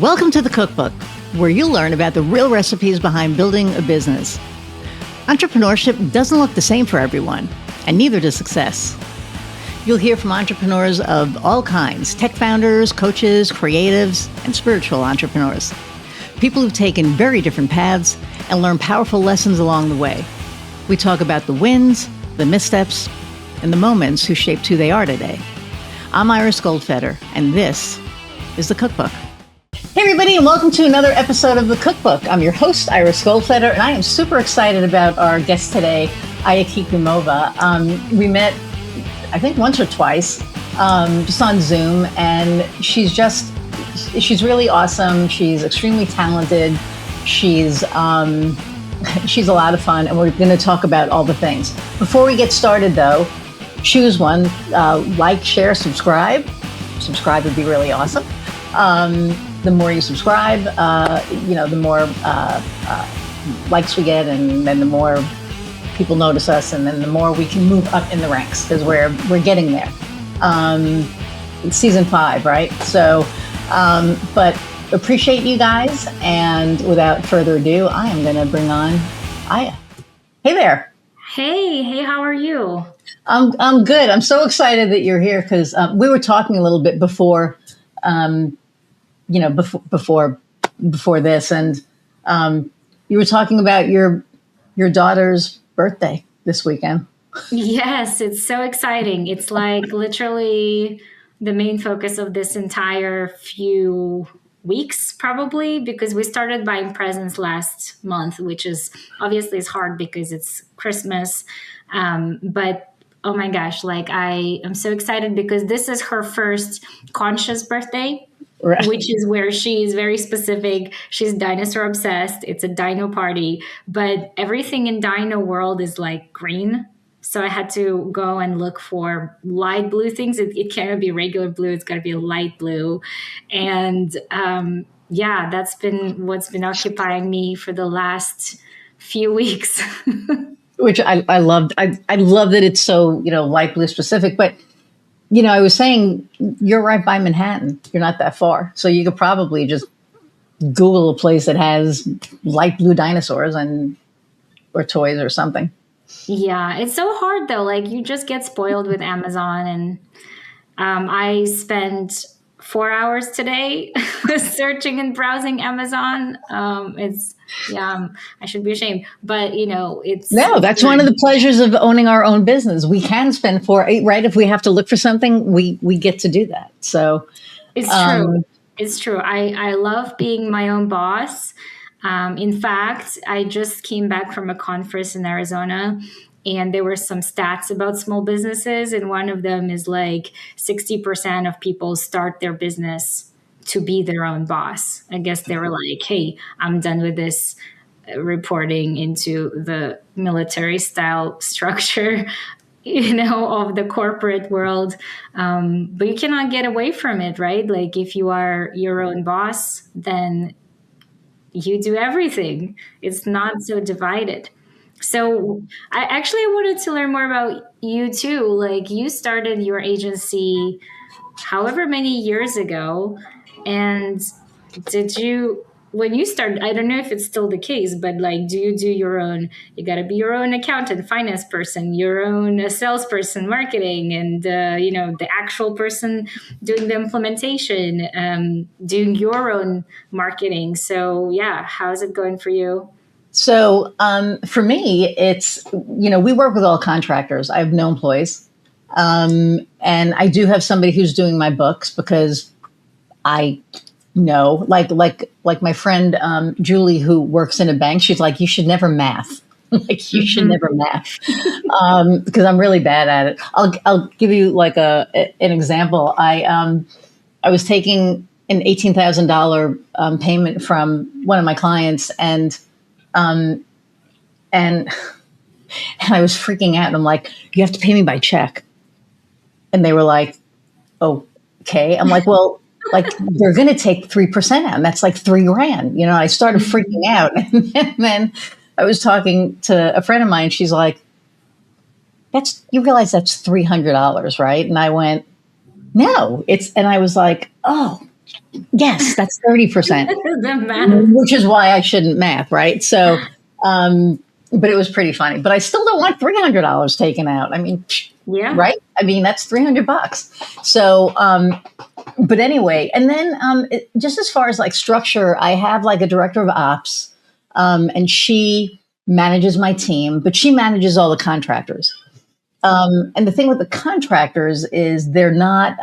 Welcome to the Cookbook, where you'll learn about the real recipes behind building a business. Entrepreneurship doesn't look the same for everyone, and neither does success. You'll hear from entrepreneurs of all kinds, tech founders, coaches, creatives, and spiritual entrepreneurs. People who've taken very different paths and learned powerful lessons along the way. We talk about the wins, the missteps, and the moments who shaped who they are today. I'm Iris Goldfeder, and this is the Cookbook. Hey everybody, and welcome to another episode of the Cookbook. I'm your host, Iris Goldfeder, and I am super excited about our guest today, Aya Kikimova. We met, I think, once or twice, just on Zoom, and she's really awesome. She's extremely talented. She's a lot of fun, and we're going to talk about all the things. Before we get started, though, choose one. Like, share, subscribe. Subscribe would be really awesome. The more you subscribe, the more likes we get, and then the more people notice us, and then the more we can move up in the ranks, because we're getting there. It's season 5, right? So, but appreciate you guys, and without further ado, I am going to bring on Aya. Hey there. Hey, how are you? I'm good. I'm so excited that you're here because we were talking a little bit before this, and you were talking about your daughter's birthday this weekend. Yes, it's so exciting. It's like literally the main focus of this entire few weeks, probably, because we started buying presents last month, which is obviously is hard because it's Christmas. But oh my gosh, like I am so excited because this is her first conscious birthday. Right. Which is where she is very specific. She's dinosaur obsessed. It's a dino party, but everything in dino world is like green. So I had to go and look for light blue things. It cannot be regular blue. It's got to be a light blue. And that's been what's been occupying me for the last few weeks. Which I loved. I love that it's so, light blue specific, but I was saying, you're right by Manhattan. You're not that far. So you could probably just Google a place that has light blue dinosaurs or toys or something. Yeah, it's so hard though. Like you just get spoiled with Amazon. And I spent 4 hours today searching and browsing Amazon. I should be ashamed, but it's that's one of the pleasures of owning our own business. We can spend 4, right? If we have to look for something, we get to do that. So it's true. It's true. I love being my own boss. In fact, I just came back from a conference in Arizona, and there were some stats about small businesses. And one of them is like 60% of people start their business to be their own boss. I guess they were like, hey, I'm done with this reporting into the military style structure, of the corporate world. But you cannot get away from it, right? Like if you are your own boss, then you do everything. It's not so divided. So I wanted to learn more about you too. Like you started your agency however many years ago. And when you started, I don't know if it's still the case, but like, do you do your own, you got to be your own accountant, finance person, your own salesperson, marketing, and, the actual person doing the implementation, doing your own marketing. So yeah, how's it going for you? So for me, it's, we work with all contractors. I have no employees. And I do have somebody who's doing my books because I know, like my friend Julie, who works in a bank, she's like, you should never math. Like you should never math, because I'm really bad at it. I'll give you like an example. I was taking an $18,000 payment from one of my clients, and I was freaking out. And I'm like, you have to pay me by check. And they were like, okay. I'm like, well, like they're going to take 3% out, and that's like $3,000. I started freaking out. And then I was talking to a friend of mine. She's like, you realize that's $300, right? And I went, no, and I was like, oh, Yes, that's 30%, The math. which is why I shouldn't math, right? So, but it was pretty funny. But I still don't want $300 taken out. I mean, Yeah. right? I mean, that's $300. So, but anyway, and then just as far as like structure, I have like a director of ops, and she manages my team, but she manages all the contractors. And the thing with the contractors is they're not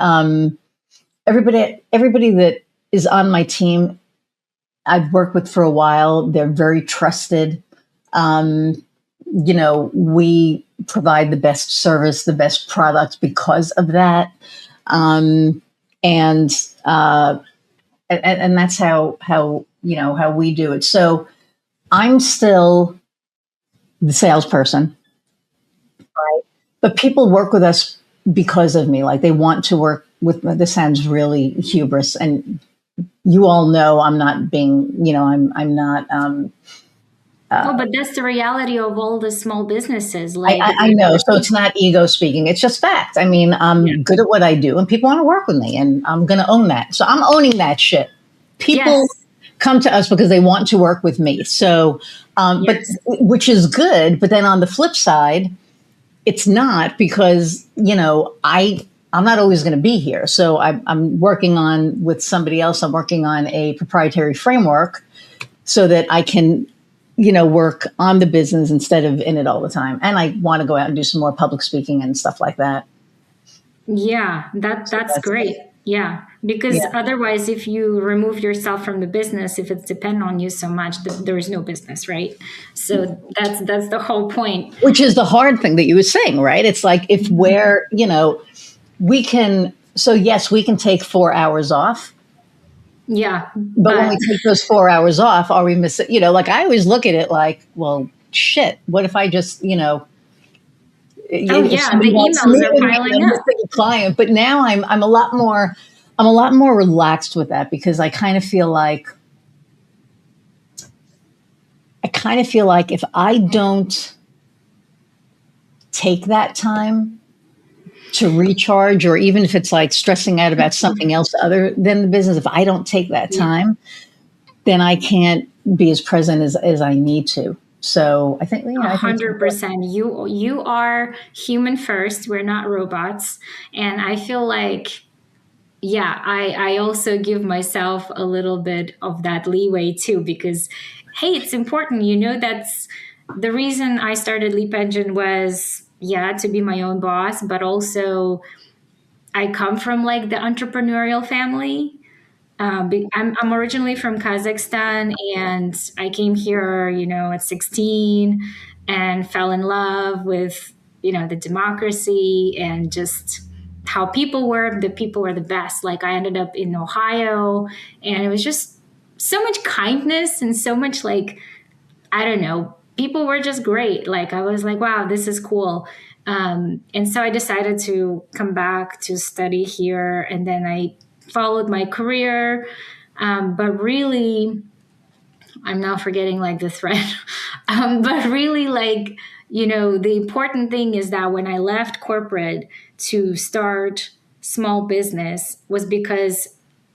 everybody that is on my team. I've worked with for a while. They're very trusted. We provide the best service, the best product because of that. And that's how we do it. So I'm still the salesperson, right? But people work with us because of me. Like they want to work with. This sounds really hubris, and you all know I'm not being. I'm not. But that's the reality of all the small businesses. I know. So it's not ego speaking. It's just fact. I mean, I'm good at what I do and people want to work with me and I'm going to own that. So I'm owning that shit. People come to us because they want to work with me. So, but which is good. But then on the flip side, it's not because, I'm not always going to be here. So I'm working on with somebody else. I'm working on a proprietary framework so that I can work on the business instead of in it all the time. And I want to go out and do some more public speaking and stuff like that. Yeah, that's great. Yeah, because otherwise, if you remove yourself from the business, if it's dependent on you so much, there is no business, right? So that's the whole point. Which is the hard thing that you were saying, right? It's like if we can. So yes, we can take 4 hours off. Yeah. But when we take those 4 hours off, are we missing? Like I always look at it like, well, shit. What if I just, the emails are piling up. A client, but now I'm a lot more relaxed with that because I kind of feel like if I don't take that time to recharge, or even if it's like stressing out about something else other than the business, if I don't take that time, then I can't be as present as I need to. So I think 100%. You are human first. We're not robots, and I feel like, I also give myself a little bit of that leeway too, because hey, it's important. That's the reason I started Leap Engine was to be my own boss, but also I come from like the entrepreneurial family. I'm originally from Kazakhstan, and I came here, at 16, and fell in love with, the democracy and just how people were. The people were the best. Like I ended up in Ohio, and it was just so much kindness and so much like, I don't know, people were just great. Like I was like, wow, this is cool. And so I decided to come back to study here, and then I followed my career. But really, I'm now forgetting like the thread. But really, like, the important thing is that when I left corporate to start small business was because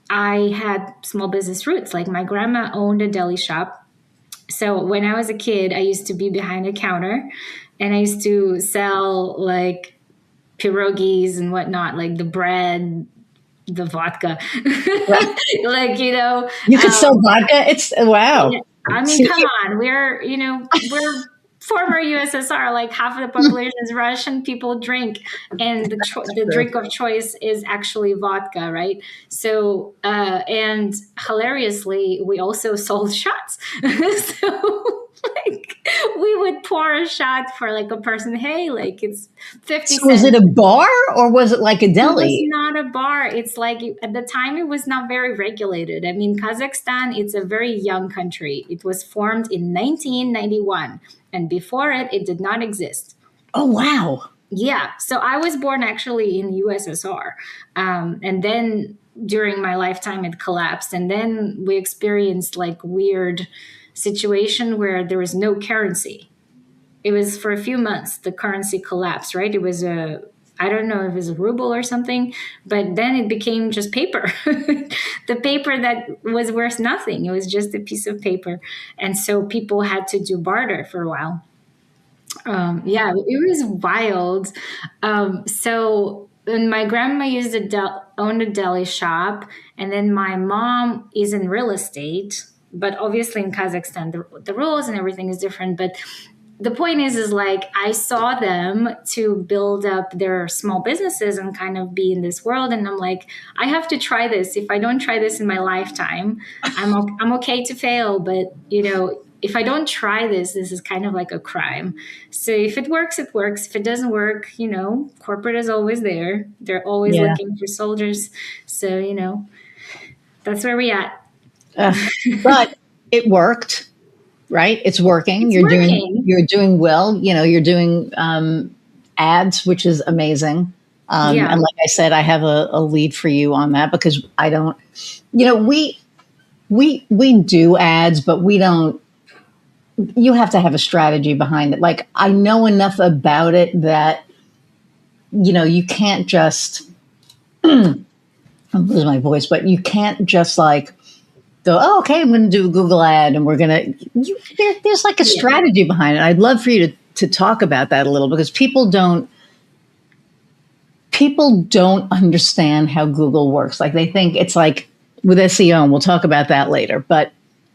I had small business roots. Like my grandma owned a deli shop. So when I was a kid, I used to be behind a counter and I used to sell like pierogies and whatnot, like the bread, the vodka. Like, you could sell vodka. It's wow. I mean, come on. We're former USSR, like half of the population is Russian. People drink, and the drink of choice is actually vodka, right? So, and hilariously, we also sold shots. So, like, we would pour a shot for like a person. Hey, like it's 50 cents. Was it a bar or was it like a deli? It was not a bar. It's like at the time it was not very regulated. I mean, Kazakhstan, it's a very young country. It was formed in 1991. And before it, it did not exist. Oh, wow. Yeah. So I was born actually in USSR. And then during my lifetime, it collapsed. And then we experienced like weird situation where there was no currency. It was for a few months, the currency collapsed, right? It was I don't know if it's a ruble or something, but then it became just paper. The paper that was worth nothing. It was just a piece of paper. And so people had to do barter for a while. Yeah, it was wild. So and my grandma used owned a deli shop, and then my mom is in real estate. But obviously in Kazakhstan, the rules and everything is different. But the point is like I saw them to build up their small businesses and kind of be in this world, and I'm like, I have to try this. If I don't try this in my lifetime, I'm okay to fail, but if I don't try this is kind of like a crime. So if it works, it works. If it doesn't work, corporate is always there. They're always Yeah. looking for soldiers. So that's where we at. But it worked. Right? It's working. It's working. You're doing well. You're doing ads, which is amazing. Yeah. And like I said, I have a lead for you on that because I don't, we do ads, but we don't, you have to have a strategy behind it. Like I know enough about it that, you can't just, I'm losing my voice, but you can't just like, go, oh, okay, I'm going to do a Google ad and we're going to, there's like a strategy behind it. I'd love for you to talk about that a little because people don't understand how Google works. Like they think it's like with SEO, and we'll talk about that later, but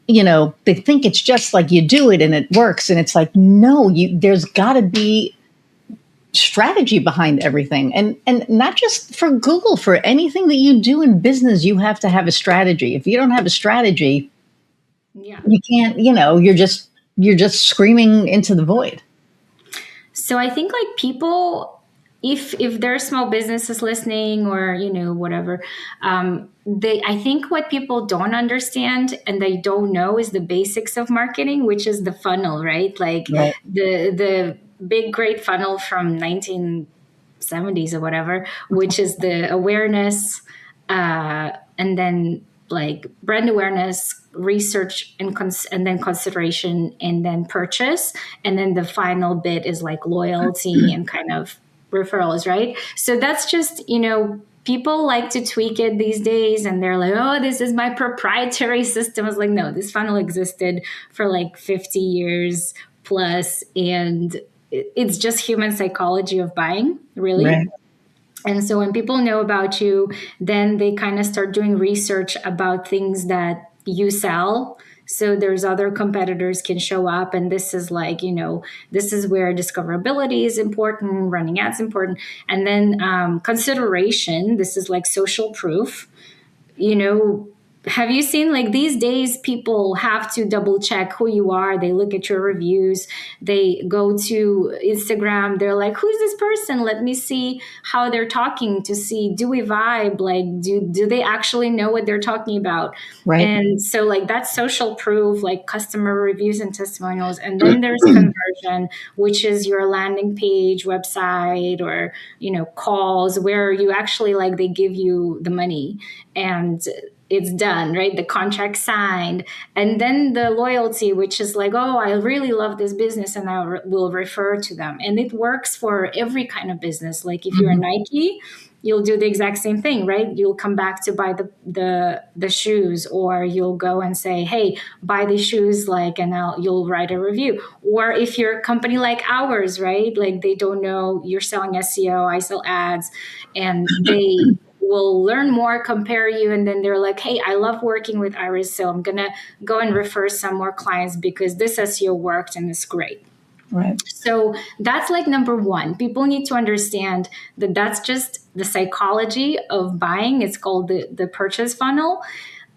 they think it's just like you do it and it works. And it's like, no, there's gotta be strategy behind everything, and not just for Google, for anything that you do in business, you have to have a strategy. If you don't have a strategy, you can't, you're just screaming into the void. So I think like people, if there are small businesses listening or whatever, I think what people don't understand and they don't know is the basics of marketing, which is the funnel, right? Like the big great funnel from 1970s or whatever, which is the awareness, and then like brand awareness, research, and then consideration, and then purchase, and then the final bit is like loyalty and kind of referrals, right? So that's just people like to tweak it these days, and they're like, oh, this is my proprietary system. I was like, no, this funnel existed for like 50 years plus, and it's just human psychology of buying, really. Right. And so when people know about you, then they kind of start doing research about things that you sell. So there's other competitors can show up, and this is like, this is where discoverability is important, running ads important. And then consideration, this is like social proof. Have you seen like these days people have to double check who you are? They look at your reviews, they go to Instagram, they're like, who's this person? Let me see how they're talking to see, do we vibe? Like, do they actually know what they're talking about? Right. And so like that's social proof, like customer reviews and testimonials. And then there's conversion, which is your landing page, website, or, calls where you actually like, they give you the money and it's done, right? The contract signed. And then the loyalty, which is like, oh, I really love this business and I will refer to them. And it works for every kind of business. Like if you're a Nike, you'll do the exact same thing, right? You'll come back to buy the shoes, or you'll go and say, hey, buy these shoes, like, and you'll write a review. Or if you're a company like ours, right? Like they don't know you're selling SEO, I sell ads, and they will learn more, compare you, and then they're like, hey, I love working with Iris, so I'm gonna go and refer some more clients because this SEO worked and it's great. Right. So that's like number one. People need to understand that that's just the psychology of buying. It's called the purchase funnel.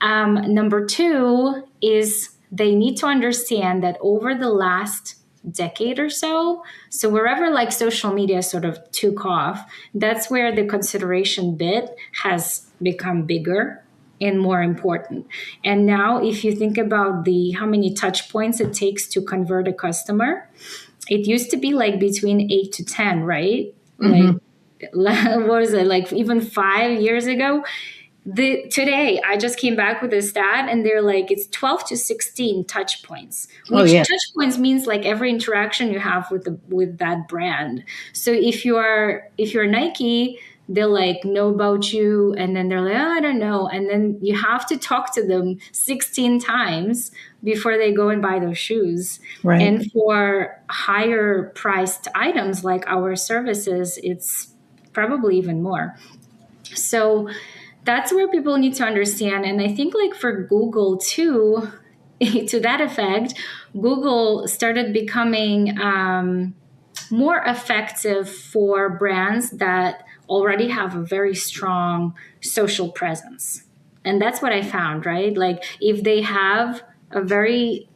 Number two is they need to understand that over the last decade or so wherever like social media sort of took off, that's where the consideration bit has become bigger and more important. And now if you think about how many touch points it takes to convert a customer, it used to be like between 8 to 10, right? Like what was it, like even 5 years ago? Today I just came back with a stat, and they're like it's 12 to 16 touch points, Oh, which yeah. touch points means like every interaction you have with that brand. So if you're Nike, they'll like know about you, and then they're like, oh, I don't know, and then you have to talk to them 16 times before they go and buy those shoes. Right. And for higher priced items like our services, it's probably even more. So that's where people need to understand. And I think like for Google too, to that effect, Google started becoming more effective for brands that already have a very strong social presence. And that's what I found, right? Like if they have a very,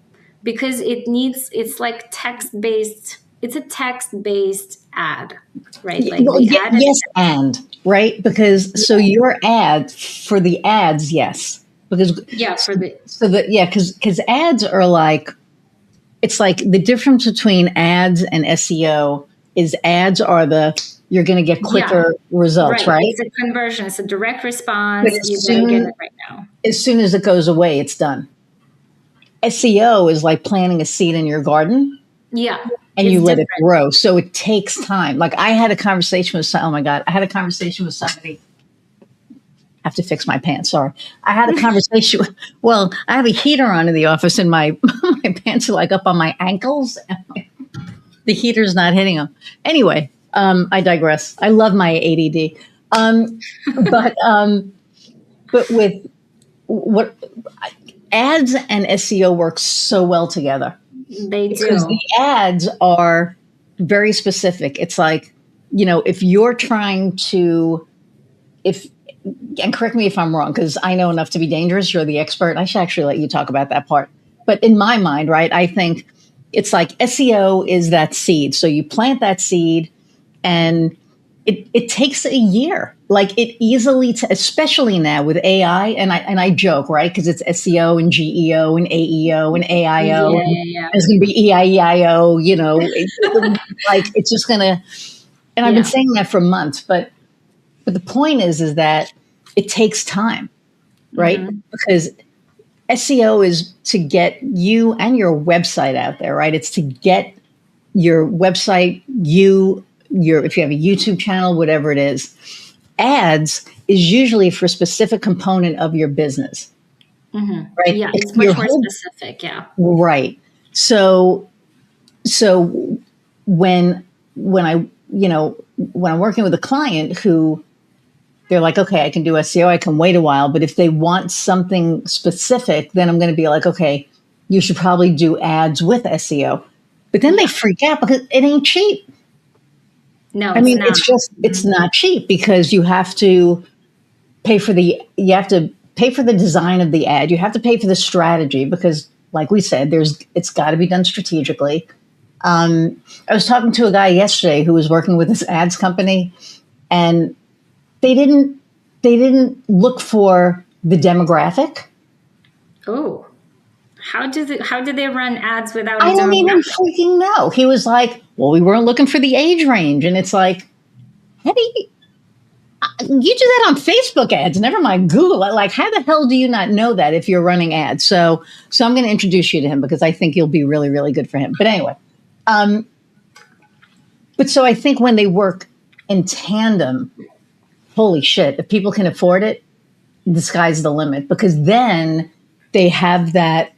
because it's like it's a text based ad, right? Like Well, the ad yes, and right, because so your ad for the ads, yes, because yeah, for the so that yeah, because ads are like it's like the difference between ads and SEO is ads are the you're going to get yeah, quicker results, right. right? It's a conversion. It's a direct But response. You better get it right now. as soon as it goes away, it's done. SEO is like planting a seed in your garden Yeah, and it's you let different. it grow. So it takes time. Like I had a conversation with oh my God, I had a conversation with somebody. I have to fix my pants. Sorry. I had a conversation. Well, I have a heater on in the office and my, my pants are like up on my ankles. And the heater's not hitting them. Anyway, I digress. I love my ADD. But, but with what ads and SEO work so well together They because do. the ads are very specific. It's like, if you're trying to, if, and correct me if I'm wrong, because I know enough to be dangerous. You're the expert. I should actually let you talk about that part. But in my mind, right, I think it's like SEO is that seed. So you plant that seed and it takes a year. Like it easily, especially now with AI, and I joke, right? Because it's SEO and GEO and AEO and AIO, Yeah, and yeah, yeah. there's going to be EIEIO, like it's just going to, and I've been Yeah. saying that for months, but the point is that it takes time, right? Mm-hmm. Because SEO is to get you and your website out there, right? It's to get your website, if you have a YouTube channel, whatever it is. Ads is usually for a specific component of your business, Mm-hmm. right? Yeah, If it's your much more whole specific. Yeah. right. So when I when I'm working with a client who they're like, okay, I can do SEO, I can wait a while, but if they want something specific, then I'm going to be like, okay, you should probably do ads with SEO. But then they Yeah. freak out because it ain't cheap. No, I it's mean, not. it's not cheap because you have to you have to pay for the design of the ad. You have to pay for the strategy because, like we said, it's got to be done strategically. I was talking to a guy yesterday who was working with this ads company, and they didn't look for the demographic. Oh, how did they run ads without a I don't even demographic? freaking know. He was like, "Well, we weren't looking for the age range," and it's like, how do you do that on Facebook ads? Never mind Google. Like, how the hell do you not know that if you're running ads? So I'm going to introduce you to him because I think you'll be really, really good for him. But anyway, but so I think when they work in tandem, holy shit, if people can afford it, the sky's the limit because then they have that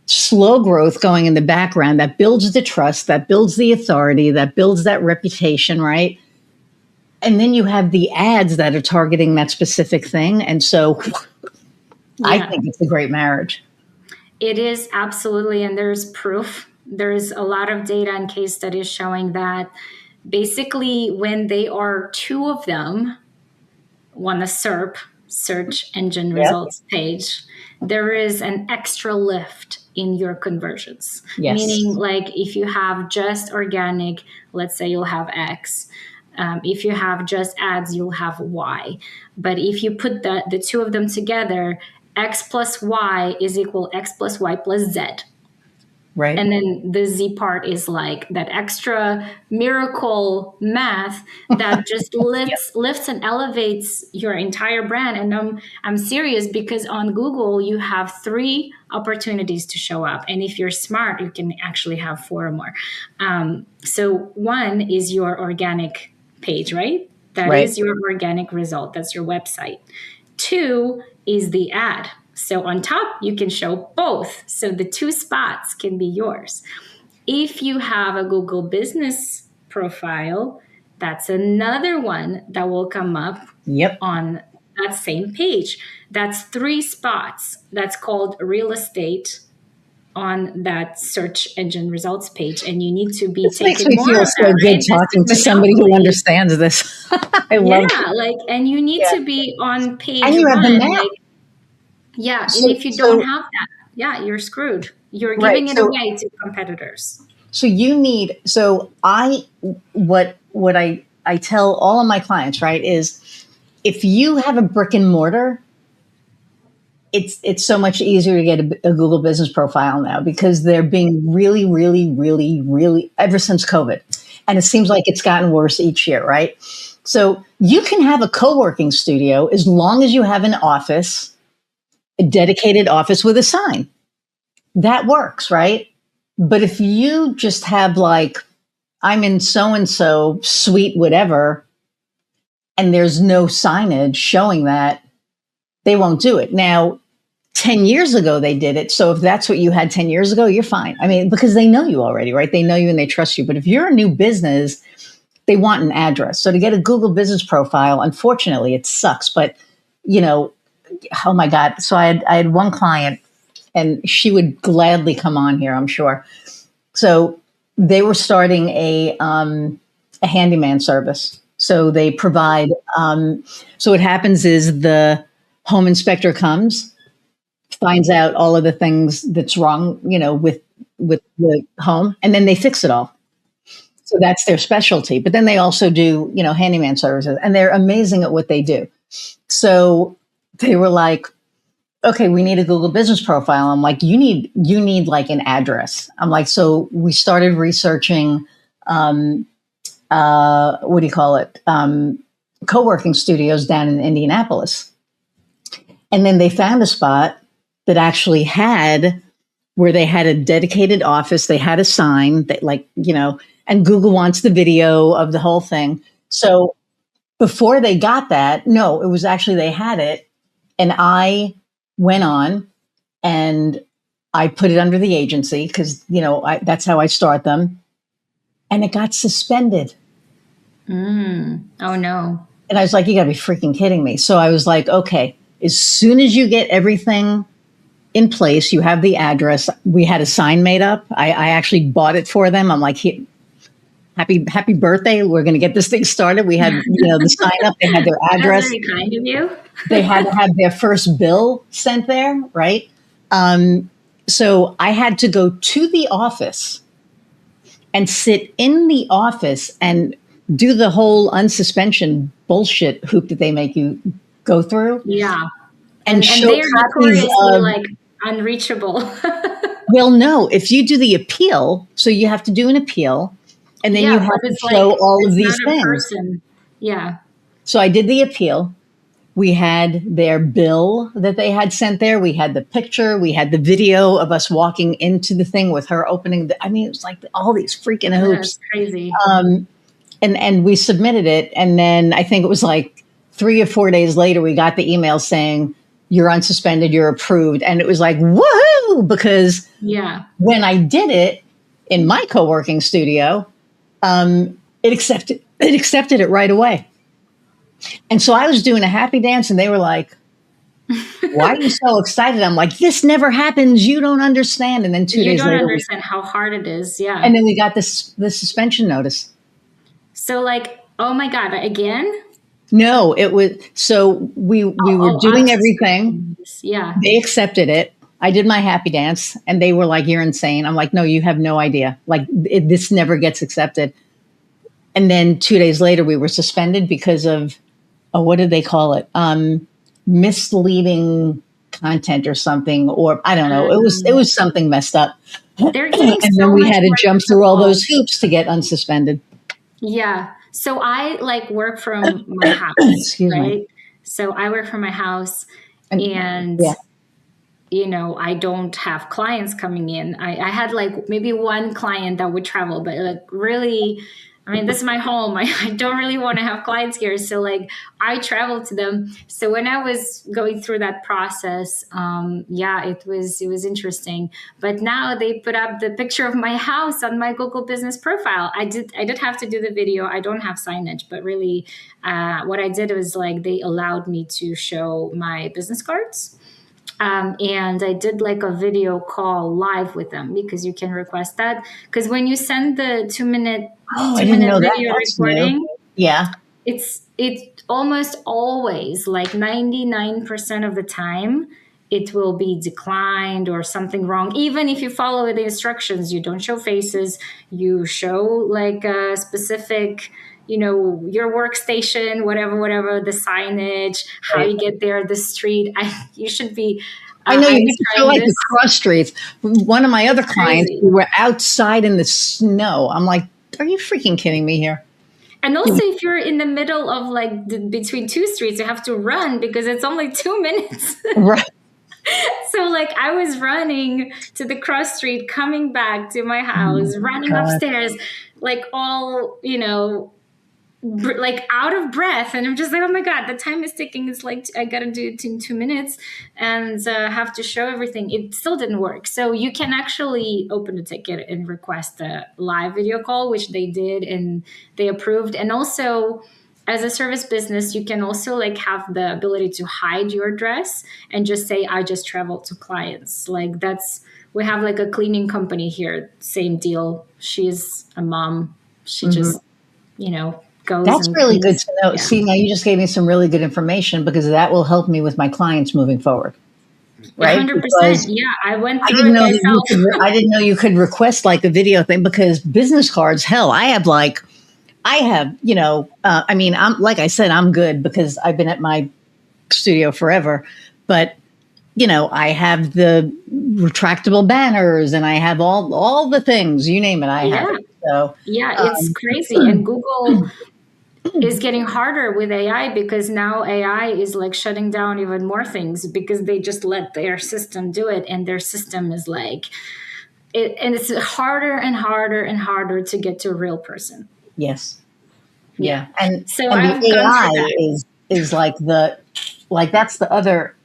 slow growth going in the background that builds the trust, that builds the authority, that builds that reputation, right? And then you have the ads that are targeting that specific thing. And so I Yeah, think it's a great marriage. it is absolutely, and there's proof. There's a lot of data and case studies showing that basically when they are two of them on a SERP, search engine Yeah. results page, there is an extra lift in your conversions. Yes. Meaning, like if you have just organic, let's say you'll have X. If you have just ads, you'll have Y. But if you put the two of them together, X plus Y is equal X plus Y plus Z. Right. And then the Z part is like that extra miracle math that just Yep. lifts and elevates your entire brand. And I'm serious, because on Google you have 3 opportunities to show up, and if you're smart, you can actually have 4 or more. So one is your organic page, right? That Right. is your organic result. That's your website. 2 is the ad. So on top, you can show both. So the 2 spots can be yours. If you have a Google business profile, that's another one that will come up Yep. on that same page. That's 3 spots. That's called real estate on that search engine results page. And you need to be This makes taking me more feel of so that, good right? talking to This is somebody who Monopoly. understands this. I love it. Yeah, like, and you need Yeah. to be on page And you have the 1. map. Like, yeah, and So, if you don't so have that, yeah, you're screwed. You're right. giving it away to competitors. So you need, what I tell all of my clients, right, is if you have a brick and mortar, it's so much easier to get a Google business profile now, because they're being really, really, really, really, ever since COVID. And it seems like it's gotten worse each year, right? So you can have a co-working studio as long as you have an office, a dedicated office with a sign. That works, right? But if you just have like, I'm in so and so suite, whatever, and there's no signage showing that, they won't do it. Now, 10 years ago, they did it. So if that's what you had 10 years ago, you're fine. I mean, because they know you already, right? They know you and they trust you. But if you're a new business, they want an address. So to get a Google business profile, unfortunately, it sucks. But, oh my God. So I had one client, and she would gladly come on here, I'm sure. So they were starting a handyman service. So they provide. So what happens is the home inspector comes, finds out all of the things that's wrong, with the home, and then they fix it all. So that's their specialty. But then they also do, handyman services, and they're amazing at what they do. So they were like, okay, we need a Google business profile. I'm like, you need like an address. I'm like, so we started researching, what do you call it? Co-working studios down in Indianapolis. And then they found a spot that actually had, where they had a dedicated office. They had a sign that, like, and Google wants the video of the whole thing. So before they got that, no, it was actually, they had it. And I went on and I put it under the agency, because, that's how I start them. And it got suspended. Oh, no. And I was like, you gotta be freaking kidding me. So I was like, okay, as soon as you get everything in place, you have the address. We had a sign made up. I actually bought it for them. I'm like, happy birthday. We're going to get this thing started. We had, the sign up. They had their address. That's very kind of you. They had to have their first bill sent there, right? So I had to go to the office and sit in the office and do the whole unsuspension bullshit hoop that they make you go through. Yeah. And show they're copies notoriously of, like unreachable. well, no, if you do the appeal, so you have to do an appeal, and then you have to show all of these things. Person. Yeah. So I did the appeal. We had their bill that they had sent there. We had the picture. We had the video of us walking into the thing with her opening. It was like all these freaking hoops. That's crazy. And we submitted it. And then I think it was like 3 or 4 days later, we got the email saying, you're unsuspended, you're approved. And it was like, woohoo! Because when I did it in my co-working studio, it accepted it right away. And so I was doing a happy dance, and they were like, why are you so excited? I'm like, this never happens. You don't understand. And then 2 days later, you don't understand how hard it is. Yeah. And then we got the suspension notice. So like, oh my God, again? No, it was, so we were doing everything. Yeah. They accepted it. I did my happy dance, and they were like, you're insane. I'm like, no, you have no idea. Like, this never gets accepted. And then 2 days later, we were suspended because of, what did they call it? Misleading content or something, or I don't know. It was something messed up. They're getting And so then we much had to more jump through all difficult. those hoops to get unsuspended. Yeah. So I like work from my house, Excuse me. right? So I work from my house, and yeah. you know, I don't have clients coming in. I had like maybe one client that would travel, but like really, I mean, this is my home. I don't really want to have clients here. So like I travel to them. So when I was going through that process, yeah, it was interesting. But now they put up the picture of my house on my Google business profile. I did have to do the video. I don't have signage, but really what I did was like they allowed me to show my business cards. And I did like a video call live with them because you can request that. Because when you send the 2 minute Oh, I two didn't minute know that. video That's new. recording, Yeah. it's almost always like 99% of the time it will be declined or something wrong. Even if you follow the instructions, you don't show faces, you show like a specific, you know, your workstation, whatever, the signage, how Right. you get there, the street. You should be. I know I've you been have to show trying like the this. cross streets. One of my other It's clients, crazy. we were outside in the snow. I'm like, are you freaking kidding me here? And also, if you're in the middle of like between two streets, you have to run because it's only 2 minutes. Right. So like I was running to the cross street, coming back to my house, running God. upstairs, like all, you know, like out of breath. And I'm just like, oh my God, the time is ticking. It's like, I got to do it in 2 minutes and have to show everything. It still didn't work. So you can actually open a ticket and request a live video call, which they did and they approved. And also, as a service business, you can also like have the ability to hide your address and just say, I just traveled to clients. Like we have like a cleaning company here, same deal. She's a mom. She just, you know, goes That's and really good cleans. to know. Yeah. See, now you just gave me some really good information because that will help me with my clients moving forward. Right? 100%. Because Yeah. I went I through didn't it know that you myself. could. I didn't know you could request like a video thing because business cards. Hell, I have. You know, I mean, I'm like I said, I'm good because I've been at my studio forever. But you know, I have the retractable banners and I have all the things. You name it, I have Yeah. it. So Yeah. It's crazy. And Google is getting harder with AI because now AI is like shutting down even more things because they just let their system do it. And their system is like, and it's harder and harder and harder to get to a real person. yes, Yeah. yeah, and So and the I've gone through AI that. is like that's the other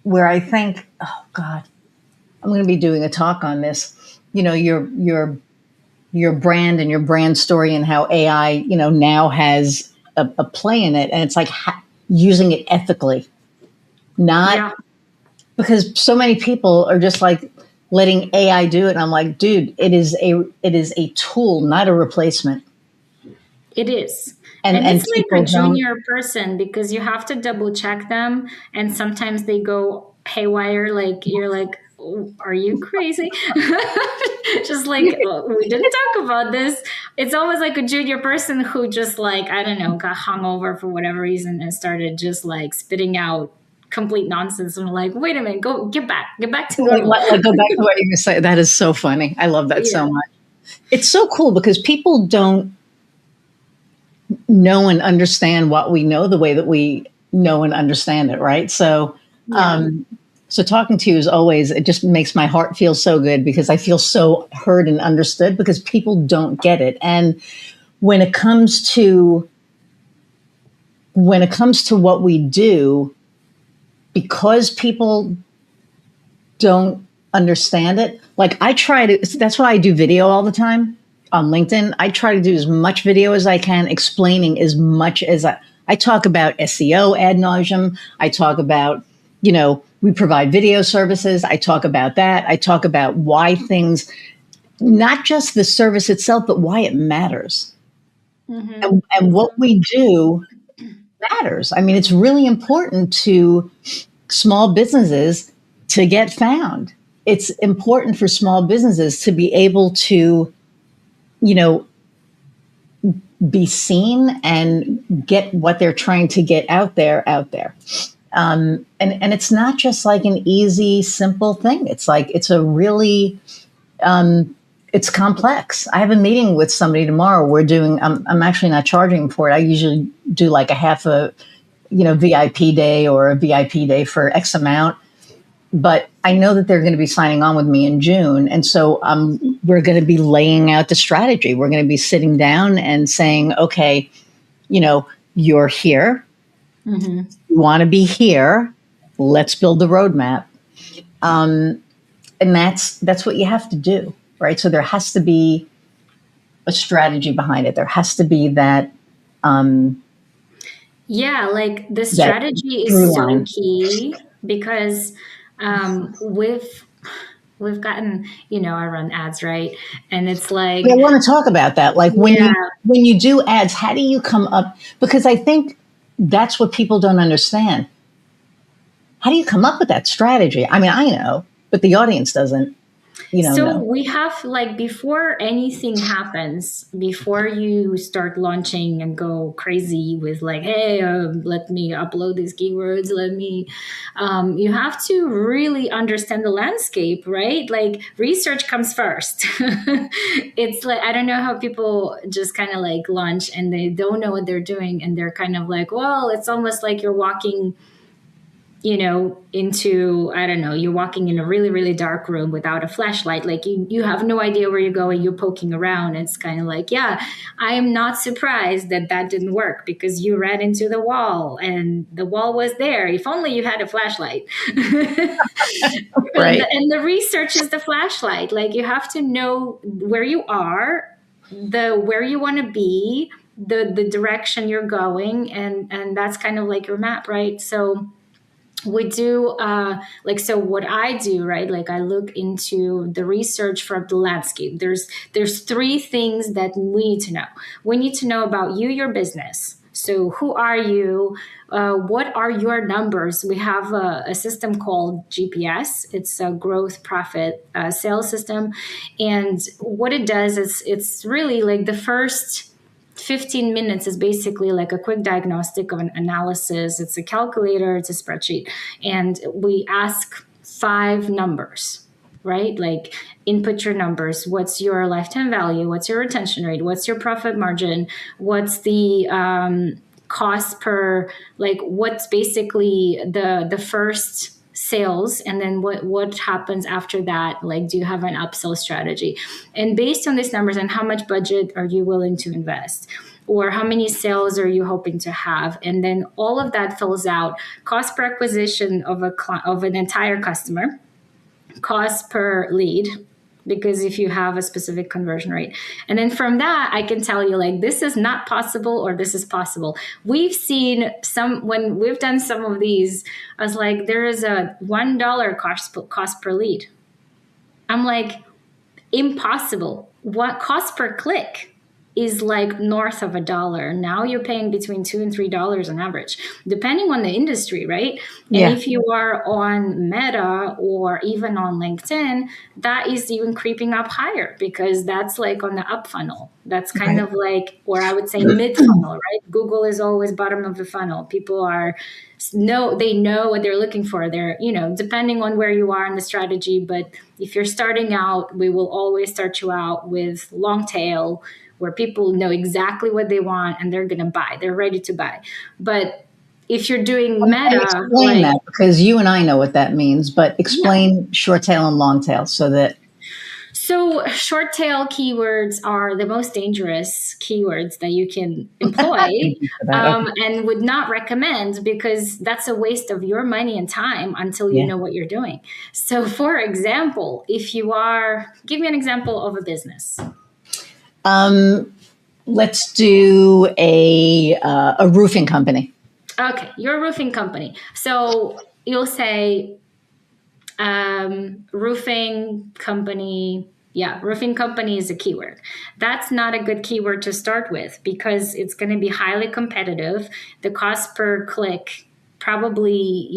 where I think, oh God, I'm going to be doing a talk on this. You know, your brand and your brand story and how AI, you know, now has a play in it, and it's like using it ethically, not Yeah. because so many people are just like letting AI do it. And I'm like, dude, it is a tool, not a replacement. It is. And And it's like people a don't. junior person because you have to double check them. And sometimes they go haywire. Like, you're like, oh, are you crazy? Just like, oh, we didn't talk about this. It's almost like a junior person who just like, I don't know, got hungover for whatever reason and started just like spitting out complete nonsense. And I'm like, wait a minute, get back to normal. Like, go back to what you were saying. That is so funny. I love that Yeah. so much. It's so cool because people don't know and understand what we know the way that we know and understand it, right? So, Yeah. so talking to you is always, it just makes my heart feel so good because I feel so heard and understood because people don't get it. And when it comes to what we do, because people don't understand it, like I try to, that's why I do video all the time on LinkedIn. I try to do as much video as I can, explaining as much as I talk about SEO ad nauseum. I talk about, you know, we provide video services. I talk about that. I talk about why things, not just the service itself, but why it matters. And what we do matters. I mean, it's really important to small businesses to get found. It's important for small businesses to be able to, you know, be seen and get what they're trying to get out there. And it's not just like an easy, simple thing. It's like, it's a really, it's complex. I have a meeting with somebody tomorrow. I'm actually not charging for it. I usually do like a half a, VIP day or a VIP day for X amount. But I know that they're going to be signing on with me in June. And so we're going to be laying out the strategy. We're going to be sitting down and saying, okay, you're here. Mm-hmm. You want to be here. Let's build the roadmap. And that's what you have to do, right? So there has to be a strategy behind it. There has to be that. Like the strategy is so key because we've gotten, I run ads, right? And it's like, I want to talk about that. Like when you do ads, how do you come up? Because I think that's what people don't understand. How do you come up with that strategy? I mean, I know, but the audience doesn't. So we have, like, before anything happens, before you start launching and go crazy with like, hey, let me upload these keywords, you have to really understand the landscape, right? Like research comes first. It's like, I don't know how people just kind of like launch and they don't know what they're doing. And they're kind of like, well, it's almost like you're walking into, I don't know, you're walking in a really, really dark room without a flashlight. Like you have no idea where you're going. You're poking around. It's kind of like, yeah, I am not surprised that didn't work because you ran into the wall and the wall was there. If only you had a flashlight. Right. And the research is the flashlight. Like you have to know where you are, where you want to be, the direction you're going. And that's kind of like your map, right? So we do so what I do, right? Like I look into the research from the landscape. There's three things that we need to know. We need to know about you, your business. So who are you? What are your numbers? We have a system called GPS. It's a growth profit sales system. And what it does is it's really like the first 15 minutes is basically like a quick diagnostic of an analysis. It's a calculator, it's a spreadsheet. And we ask 5 numbers, right? Like input your numbers. What's your lifetime value? What's your retention rate? What's your profit margin? What's the cost per, like what's basically the first sales, and then what happens after that? Like, do you have an upsell strategy? And based on these numbers, and how much budget are you willing to invest, or how many sales are you hoping to have? And then all of that fills out cost per acquisition of an entire customer, cost per lead, because if you have a specific conversion rate. And then from that, I can tell you like, this is not possible or this is possible. We've seen when we've done some of these, I was like, there is a $1 cost per lead. I'm like, impossible. What cost per click is like north of $1. Now you're paying between $2 and $3 on average, depending on the industry, right? And if you are on Meta or even on LinkedIn, that is even creeping up higher because that's like on the up funnel. That's kind of like, or I would say mid funnel, right? Google is always bottom of the funnel. People they know what they're looking for. They're, depending on where you are in the strategy. But if you're starting out, we will always start you out with long tail, where people know exactly what they want and they're going to buy. They're ready to buy. But if you're doing Meta, explain that, because you and I know what that means, but explain short tail and long tail So short tail keywords are the most dangerous keywords that you can employ and would not recommend, because that's a waste of your money and time until you know what you're doing. So for example, give me an example of a business. Let's do a roofing company. Okay, you're a roofing company. So you'll say roofing company. Yeah, roofing company is a keyword. That's not a good keyword to start with because it's going to be highly competitive. The cost per click probably,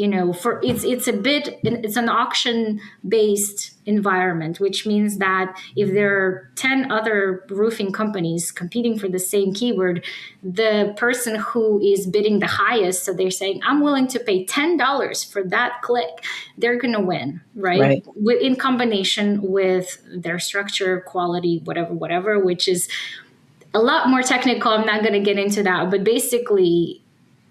for it's an auction based environment, which means that if there are 10 other roofing companies competing for the same keyword, the person who is bidding the highest, so they're saying, I'm willing to pay $10 for that click, they're going to win, right? In combination with their structure, quality, whatever, which is a lot more technical. I'm not going to get into that, but basically,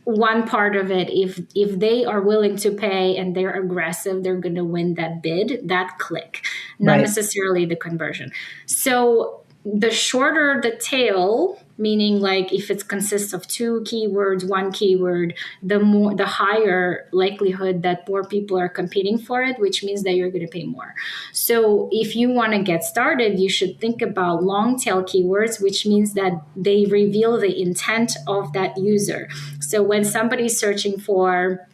one part of it, if they are willing to pay and they're aggressive, they're going to win that bid, that click, not necessarily the conversion. So the shorter the tail, meaning like if it consists of 2 keywords, 1 keyword, the higher likelihood that more people are competing for it, which means that you're going to pay more. So if you want to get started, you should think about long tail keywords, which means that they reveal the intent of that user. So when somebody's searching for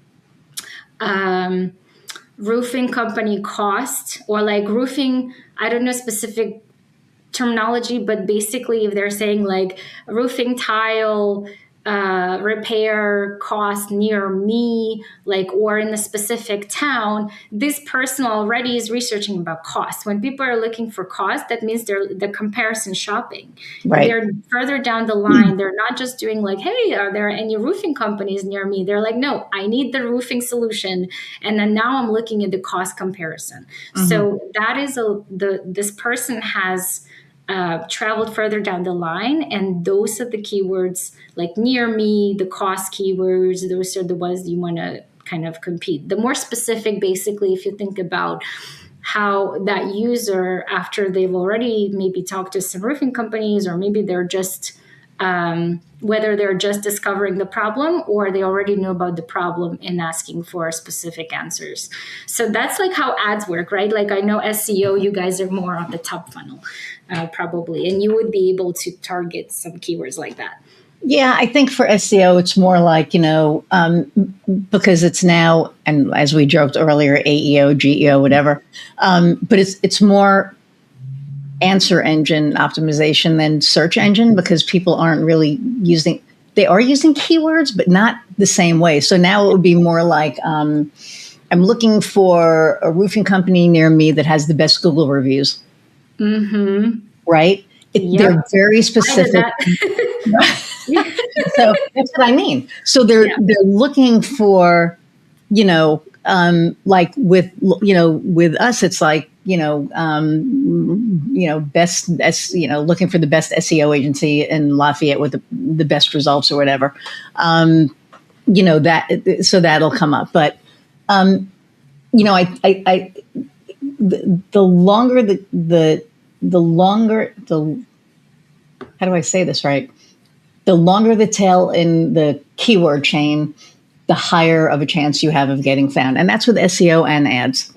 roofing company cost, or like roofing, I don't know specific terminology, but basically if they're saying like roofing tile repair cost near me, like, or in a specific town, this person already is researching about cost. When people are looking for cost, that means they're the comparison shopping. They're further down the line. They're not just doing like, hey, are there any roofing companies near me? They're like, no, I need the roofing solution, and then now I'm looking at the cost comparison. So that is this person has traveled further down the line, and those are the keywords like near me, the cost keywords, those are the ones you want to kind of compete. The more specific, basically, if you think about how that user, after they've already maybe talked to some roofing companies, or maybe they're just whether they're just discovering the problem or they already know about the problem and asking for specific answers. So that's like how ads work, right? Like I know SEO, you guys are more on the top funnel probably, and you would be able to target some keywords like that. Yeah, I think for SEO, it's more like, because it's now, and as we joked earlier, AEO, GEO, whatever, but it's more answer engine optimization than search engine, because people aren't really they are using keywords, but not the same way. So now it would be more like, I'm looking for a roofing company near me that has the best Google reviews. Right? They're very specific. So that's what I mean. So they're looking for, like with us, it's like, best, looking for the best SEO agency in Lafayette with the best results or whatever. So that'll come up. But, the longer how do I say this right? The longer the tail in the keyword chain, the higher of a chance you have of getting found. And that's with SEO and ads.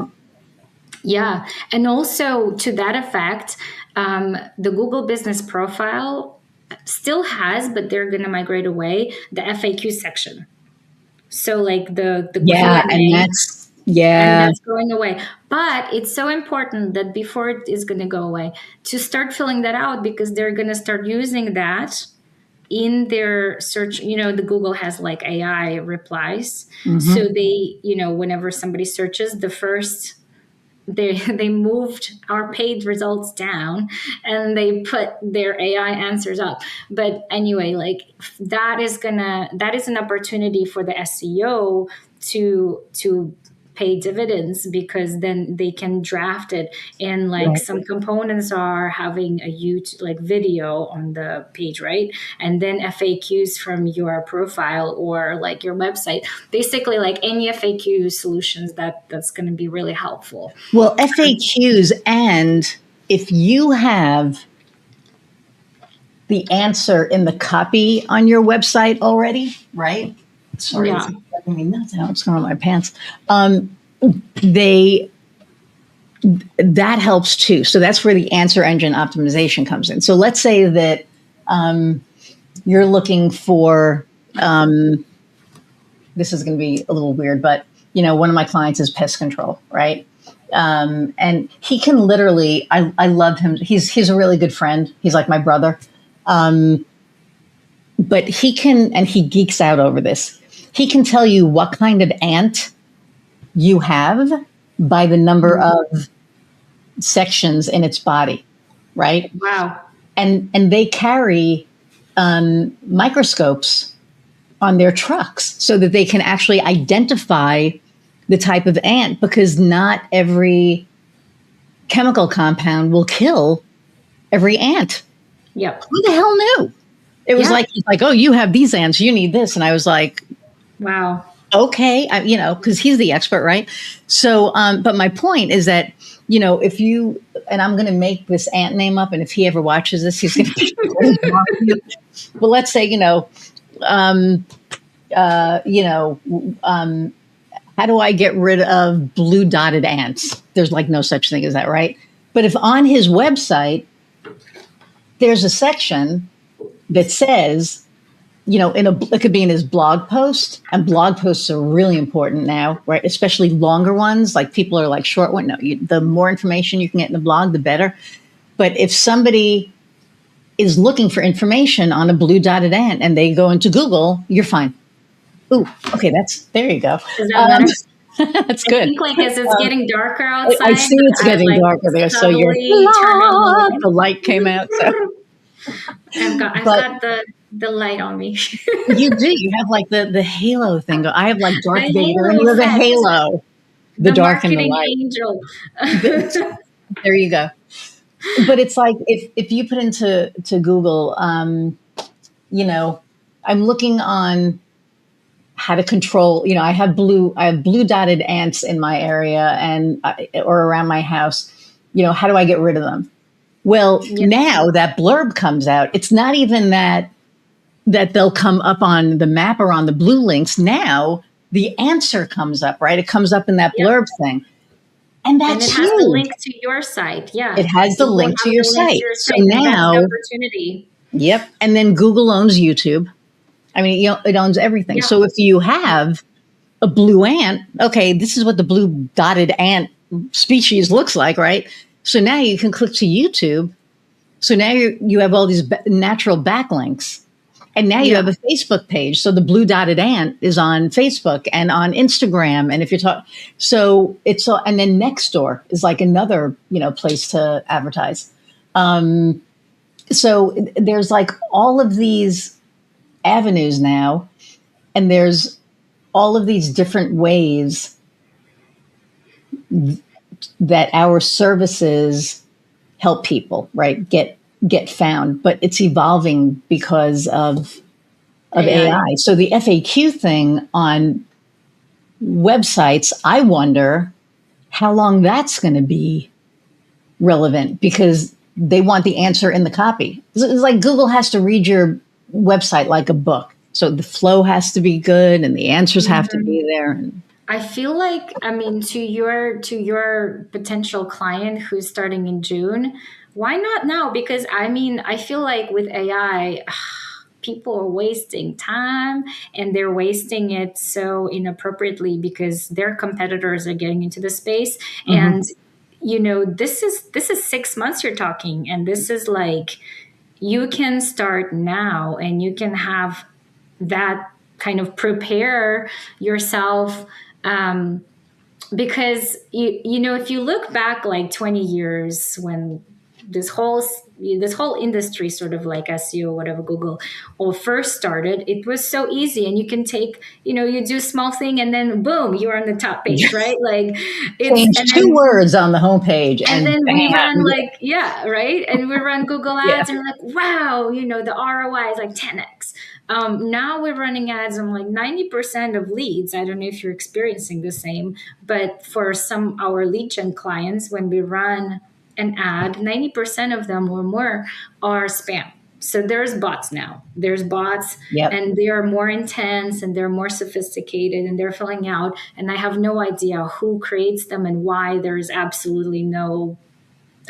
Yeah. And also to that effect, the Google Business Profile still has, but they're going to migrate away, the FAQ section. So like the Q&A, and that's going away. But it's so important that before it is going to go away, to start filling that out, because they're going to start using that in their search. The Google has like AI replies. So they, whenever somebody searches, the first, they moved our paid results down and they put their AI answers up. But anyway, like that is an opportunity for the SEO to pay dividends, because then they can draft it, and like some components are having a YouTube like video on the page, right? And then FAQs from your profile or like your website, basically like any FAQ solutions that's going to be really helpful. Well, FAQs, and if you have the answer in the copy on your website already, right? Sorry, it's driving me nuts. What's going on with my pants? That helps too. So that's where the answer engine optimization comes in. So let's say that you're looking for, this is going to be a little weird, but one of my clients is pest control, right? And he can literally, I love him. He's a really good friend. He's like my brother. But he can, and he geeks out over this. He can tell you what kind of ant you have by the number of sections in its body, right? Wow. And they carry microscopes on their trucks so that they can actually identify the type of ant, because not every chemical compound will kill every ant. Yep. Who the hell knew? It was like, oh, you have these ants, you need this. And I was like, wow. Okay, because he's the expert, right? So, but my point is that, if you, and I'm going to make this ant name up, and if he ever watches this, he's going to be well, let's say, how do I get rid of blue dotted ants? There's like no such thing as that, right? But if on his website, there's a section that says, it could be in his blog post, and blog posts are really important now, right? Especially longer ones. Like people are like short one. No, the more information you can get in the blog, the better. But if somebody is looking for information on a blue dotted ant and they go into Google, you're fine. Ooh, okay, there you go. Is that that's good. I think as it's getting darker outside. I see it's getting darker there. So the light came out. So. I've got the light on me. You do. You have like the halo thing. I have like Darth Vader, and you have a halo. The dark and the light. Angel. There you go. But it's like if you put into Google, I'm looking on how to control. I have blue dotted ants in my area or around my house. How do I get rid of them? Well, now that blurb comes out, it's not even that they'll come up on the map or on the blue links. Now the answer comes up, right? It comes up in that blurb thing. And that's it has the link to your site. Yeah. It has the link to your site. So now, opportunity. Yep. And then Google owns YouTube. I mean, it owns everything. Yeah. So if you have a blue ant, okay, this is what the blue dotted ant species looks like, right? So now you can click to YouTube. So now you have all these natural backlinks. And now you have a Facebook page. So the blue dotted ant is on Facebook and on Instagram. And if you're talking, so it's, and then Nextdoor is like another, place to advertise. So there's like all of these avenues now, and there's all of these different ways that our services help people, right? Get found, but it's evolving because of AI. So the FAQ thing on websites, I wonder how long that's going to be relevant, because they want the answer in the copy. It's like Google has to read your website like a book. So the flow has to be good and the answers have to be there. I feel like, to your potential client who's starting in June, why not now? Because I feel like with AI, people are wasting time, and they're wasting it so inappropriately because their competitors are getting into the space. And, this is 6 months you're talking, and this is like, you can start now and you can have that kind of prepare yourself. Because, if you look back like 20 years when this whole industry, sort of like SEO, whatever, Google all first started, it was so easy, and you can take, you do a small thing and then boom, you're on the top page, right? Like change two words on the homepage, and then we run right? And we run Google ads, and we're like, wow, the ROI is like 10x. Now we're running ads on like 90% of leads. I don't know if you're experiencing the same, but for our lead gen clients, when we run an ad, 90% of them or more are spam. So there's bots now. There's bots, and they are more intense and they're more sophisticated, and they're filling out. And I have no idea who creates them and why. There's absolutely no,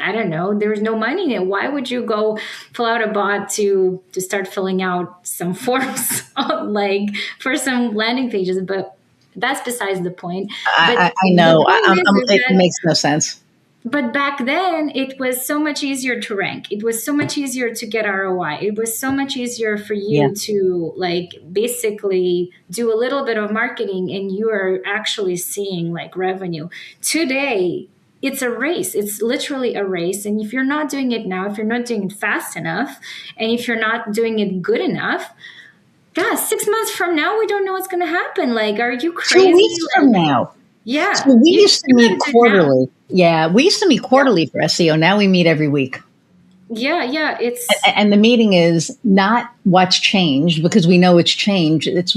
I don't know, there's no money in it. Why would you go fill out a bot to start filling out some forms like for some landing pages? But that's besides the point. I know. It makes no sense. But back then, it was so much easier to rank. It was so much easier to get ROI. It was so much easier for Yeah. you to like basically do a little bit of marketing and you are actually seeing like revenue. Today, it's a race. It's literally a race. And if you're not doing it now, if you're not doing it fast enough, and if you're not doing it good enough, God, 6 months from now, we don't know what's going to happen. Like, are you 2 weeks crazy? from Like, now. yeah, So we you used to meet gotta do it now. quarterly. Yeah, we used to meet Yeah, quarterly for SEO. Now we meet every week. yeah. And the meeting is not what's changed because we know it's changed. It's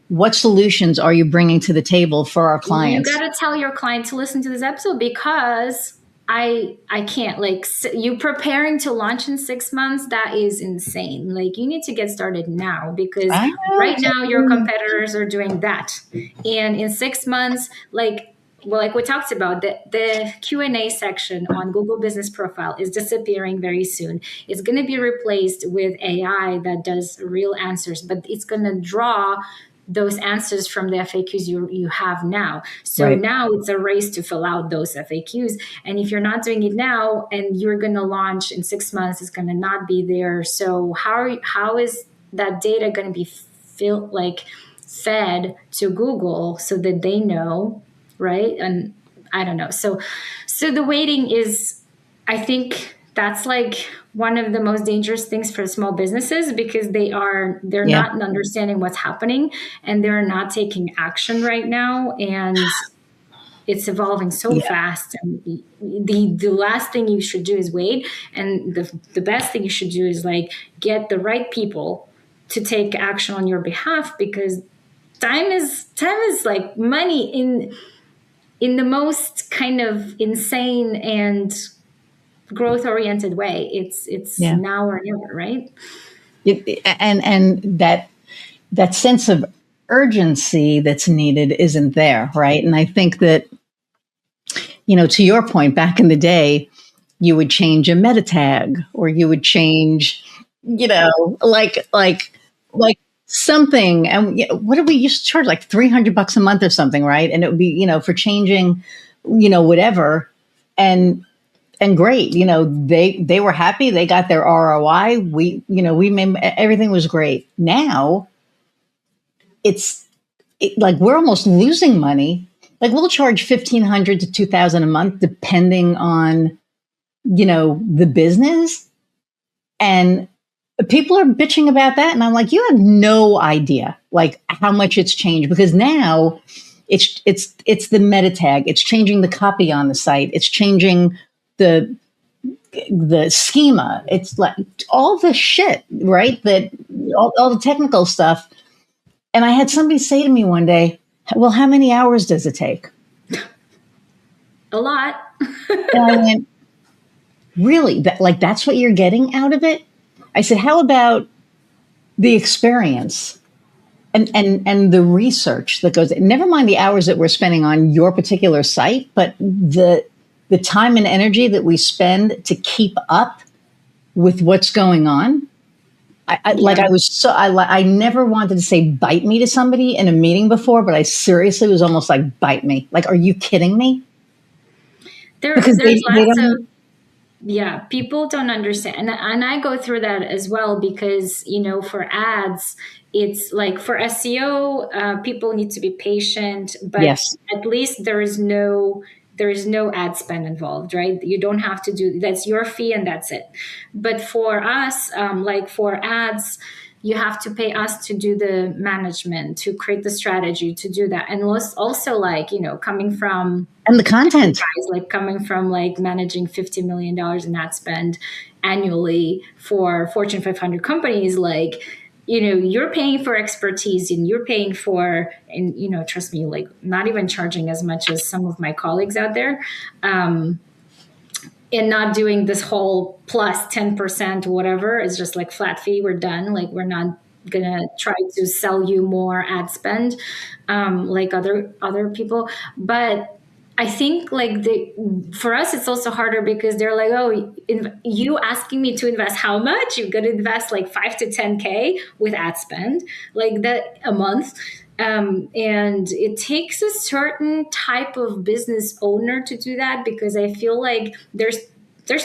what solutions are you bringing to the table for our You clients? got to tell your client to listen to this episode because I can't like you preparing to launch in 6 months. That is insane. Like you need to get started now because right now your competitors are doing that, and in 6 months, like well, like we talked about, the Q&A section on Google Business Profile is disappearing very soon. It's going to be replaced with AI that does real answers, but it's going to draw those answers from the FAQs you have now. So Right. now it's a race to fill out those FAQs. And if you're not doing it now and you're going to launch in 6 months, it's going to not be there. So how is that data going to be fed to Google so that they know, right? And I don't know. So the waiting is, I think that's like one of the most dangerous things for small businesses because they're Yeah. not understanding what's happening and they're not taking action right now, and it's evolving so Yeah. fast. And the last thing you should do is wait, and the best thing you should do is like get the right people to take action on your behalf, because time is like money in the most kind of insane and growth oriented way. It's Yeah. now or never, right? And that sense of urgency that's needed isn't there, right? And I think that, to your point, back in the day, you would change a meta tag or you would change, like something. And what did we used to charge? Like $300 a month or something, right? And it would be, for changing, whatever. And great, they were happy. They got their ROI. We made, everything was great. Now like we're almost losing money. Like we'll charge 1,500 to 2,000 a month, depending on, the business. And people are bitching about that. And I'm like, you have no idea like how much it's changed, because now it's the meta tag. It's changing the copy on the site. It's changing the schema. It's like all the shit, right? That all the technical stuff. And I had somebody say to me one day, well, how many hours does it take? A lot. And I went, really? That's what you're getting out of it? I said, how about the experience and the research that goes, never mind the hours that we're spending on your particular site, but the time and energy that we spend to keep up with what's going on. I never wanted to say bite me to somebody in a meeting before, but I seriously was almost like, bite me. Like, are you kidding me? Because There's they lots of, don't. yeah, people don't understand. And I go through that as well because, for ads, it's like for SEO, people need to be patient, but Yes. at least there is no ad spend involved, right? You don't have to do, that's your fee and that's it. But for us, like for ads, you have to pay us to do the management, to create the strategy, to do that. And also like, coming from, And the content. guys, like coming from like managing $50 million in ad spend annually for Fortune 500 companies, like, you're paying for expertise and you're paying for, and, trust me, like not even charging as much as some of my colleagues out there. And not doing this whole plus 10% whatever. It's just like flat fee. We're done. Like we're not gonna try to sell you more ad spend, like other people. But I think like for us, it's also harder because they're like, oh, you asking me to invest how much? You're going to invest like 5 to 10K with ad spend like that a month. And it takes a certain type of business owner to do that, because I feel like there's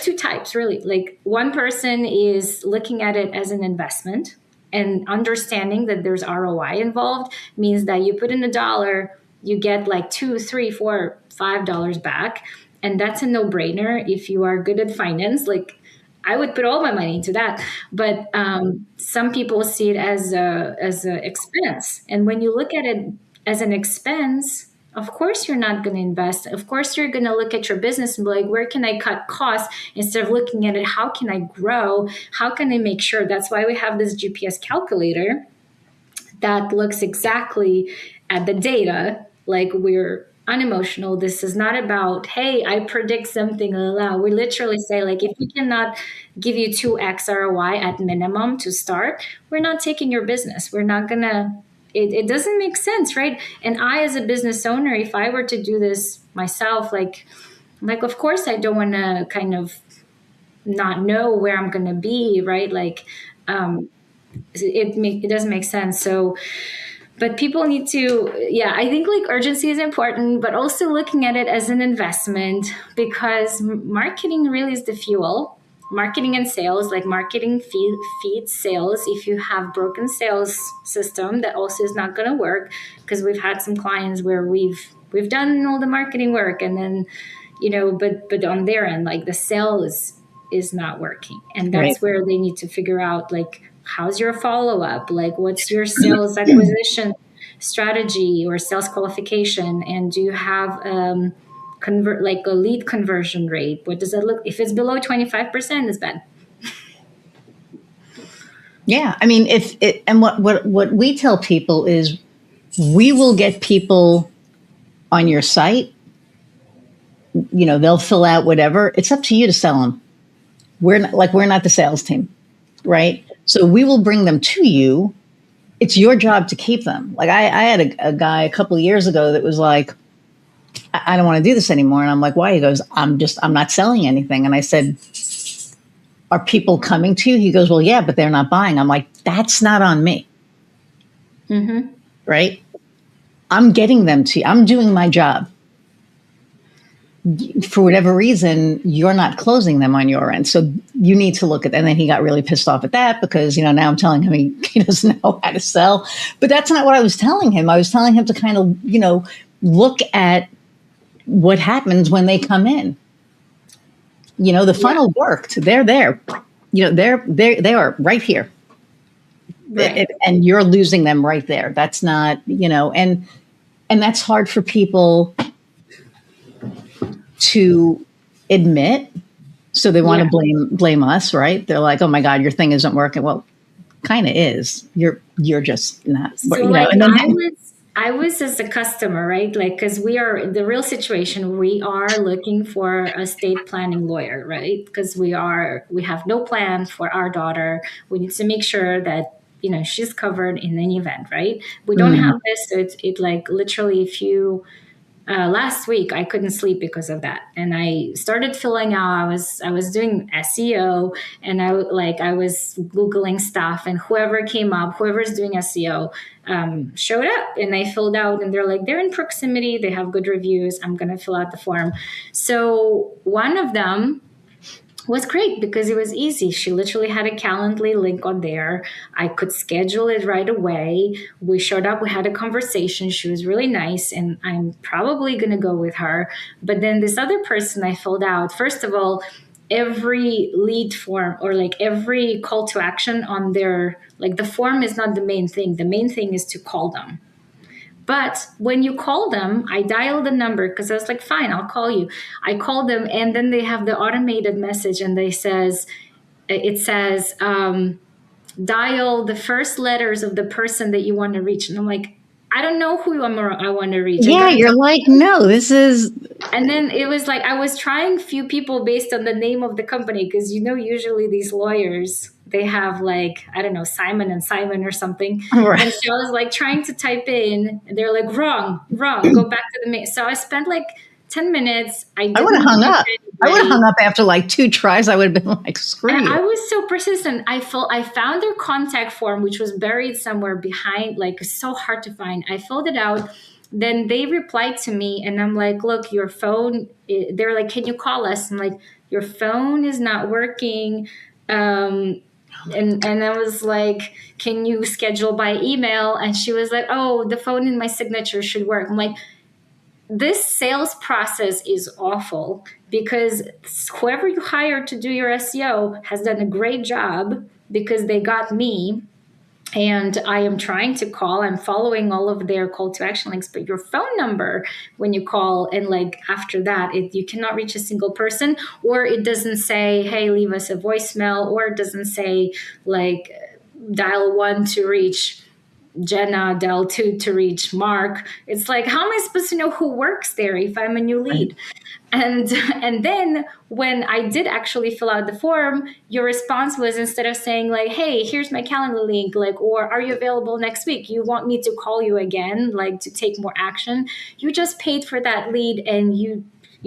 two types really. Like, one person is looking at it as an investment, and understanding that there's ROI involved means that you put in $1, you get like two, three, four, $5 back. And that's a no-brainer if you are good at finance. Like, I would put all my money into that. But some people see it as a expense. And when you look at it as an expense, of course you're not going to invest. Of course you're going to look at your business and be like, where can I cut costs, instead of looking at it, how can I grow? How can I make sure? That's why we have this GPS calculator that looks exactly at the data. Like, we're unemotional. This is not about, hey, I predict something. We literally say, like, if we cannot give you 2x ROI at minimum to start, we're not taking your business. We're not gonna. It doesn't make sense, right? And I, as a business owner, if I were to do this myself, like of course I don't want to kind of not know where I'm gonna be, right? Like, it doesn't make sense. So, but people need to, yeah, I think like urgency is important, but also looking at it as an investment, because marketing really is the fuel. Marketing and sales, like marketing feeds sales. If you have broken sales system, that also is not going to work, because we've had some clients where we've done all the marketing work, and then, but on their end, like, the sales is not working. And that's Right. where they need to figure out, like, how's your follow-up, like, what's your sales acquisition strategy or sales qualification, and do you have convert like a lead conversion rate? What does that look? If it's below 25%, it's bad. Yeah. I mean, if it, and what we tell people is, we will get people on your site. They'll fill out whatever. It's up to you to sell them. We're not the sales team, right? So we will bring them to you. It's your job to keep them. Like, I had a guy a couple of years ago that was like, I don't want to do this anymore. And I'm like, why? He goes, I'm not selling anything. And I said, are people coming to you? He goes, well, yeah, but they're not buying. I'm like, that's not on me. Mm-hmm. Right? I'm getting them to you. I'm doing my job. For whatever reason, you're not closing them on your end. So you need to look at that. And then he got really pissed off at that, because, now I'm telling him he doesn't know how to sell. But that's not what I was telling him. I was telling him to kind of, look at what happens when they come in. The funnel worked. They're there. They are right here. Right. And you're losing them right there. That's not, and that's hard for people to admit. So they want to blame us, right? They're like, oh my God, your thing isn't working. Well, kind of is. You're just not. So like, I was as a customer, right? Like, because we are the real situation. We are looking for a estate planning lawyer, right? Because we have no plan for our daughter. We need to make sure that she's covered in any event, right? We don't have this, so it like literally, if you last week I couldn't sleep because of that, and I started filling out. I was doing SEO, and I was googling stuff, and whoever's doing SEO showed up, and I filled out, and they're like, they're in proximity, they have good reviews, I'm gonna fill out the form. So one of them was great because it was easy. She literally had a Calendly link on there. I could schedule it right away. We showed up, we had a conversation. She was really nice, and I'm probably going to go with her. But then this other person I filled out, first of all, every lead form or like every call to action on their, like, the form is not the main thing. The main thing is to call them. But when you call them, I dialed the number because I was like, fine, I'll call you. I called them, and then they have the automated message, and it says, dial the first letters of the person that you want to reach. And I'm like, I don't know who I want to reach. Yeah, you're like, no, this is. And then it was like, I was trying few people based on the name of the company, because usually these lawyers, they have like, I don't know, Simon and Simon or something. Right. And so I was like trying to type in, and they're like, wrong, go back to the main. So I spent like 10 minutes. I I would have didn't hung get up. I would have ready. hung up after like 2 tries. I would have been like, screw And you. I was so persistent. I found their contact form, which was buried somewhere behind, like so hard to find. I filled it out. Then they replied to me, and I'm like, look, your phone, they're like, can you call us? I'm like, your phone is not working. And I was like, can you schedule by email? And she was like, oh, the phone in my signature should work. I'm like, this sales process is awful because whoever you hired to do your SEO has done a great job because they got me, and I am trying to call. I'm following all of their call to action links, but your phone number when you call, and like after that, you cannot reach a single person, or it doesn't say, hey, leave us a voicemail, or it doesn't say like dial 1 to reach Jenna, dial 2 to reach Mark. It's like, how am I supposed to know who works there if I'm a new lead? And then when I did actually fill out the form, your response was, instead of saying like, hey, here's my calendar link, like, or are you available next week, you want me to call you again, like to take more action. You just paid for that lead and you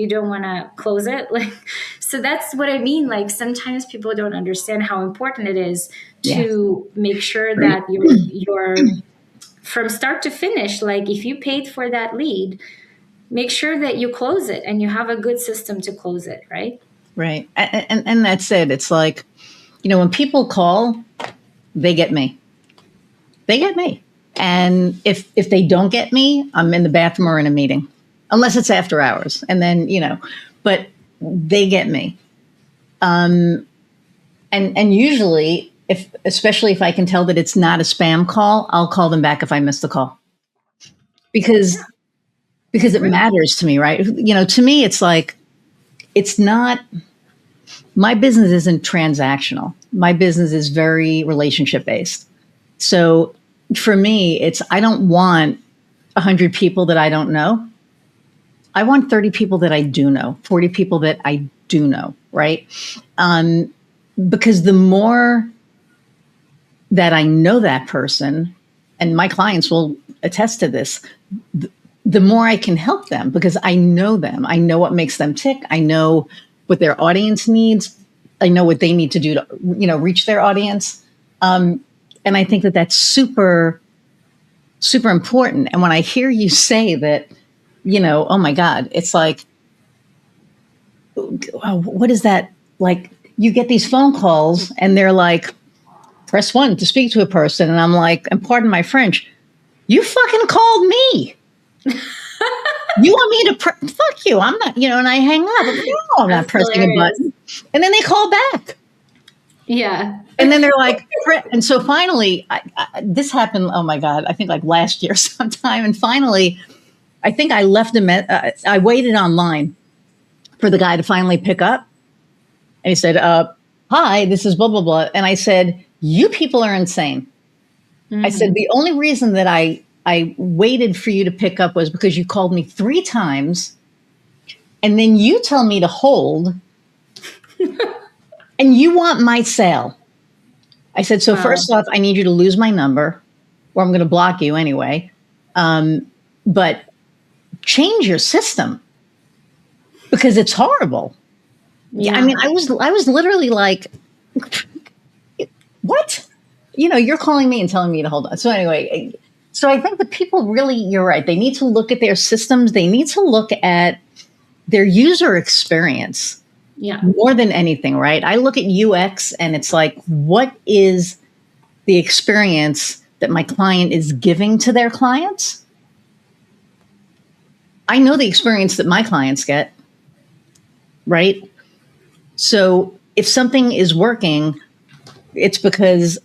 don't want to close it. Like, so that's what I mean. Like, sometimes people don't understand how important it is to make sure that you're from start to finish. Like, if you paid for that lead, make sure that you close it and you have a good system to close it, right? Right. And that's it. It's like, when people call, they get me. They get me. And if they don't get me, I'm in the bathroom or in a meeting, unless it's after hours. And then, but they get me. And usually, especially if I can tell that it's not a spam call, I'll call them back if I miss the call. Because it matters to me, right? To me, it's like, it's not, my business isn't transactional. My business is very relationship based. So for me, I don't want 100 people that I don't know. I want 30 people that I do know, 40 people that I do know, right? Because the more that I know that person, and my clients will attest to this, the more I can help them because I know them. I know what makes them tick. I know what their audience needs. I know what they need to do to, reach their audience. And I think that that's super, super important. And when I hear you say that, oh my God, it's like, what is that? Like, you get these phone calls and they're like, press 1 to speak to a person. And I'm like, and pardon my French, you fucking called me. You want me to fuck you? I'm not, and I hang up. No, I'm not pressing a button. And then they call back. Yeah. And then they're like, and so finally, this happened, oh my God, I think like last year sometime. And finally, I think I left I waited online for the guy to finally pick up. And he said, hi, this is blah, blah, blah. And I said, you people are insane. Mm-hmm. I said, the only reason that I waited for you to pick up was because you called me 3 times and then you tell me to hold and you want my sale. I said, so first off, I need you to lose my number or I'm going to block you anyway. But change your system because it's horrible. Yeah. I mean, I was literally like, what? You're calling me and telling me to hold on. So anyway, so I think that people really, you're right. They need to look at their systems. They need to look at their user experience more than anything, right? I look at UX and it's like, what is the experience that my client is giving to their clients? I know the experience that my clients get, right? So if something is working, it's because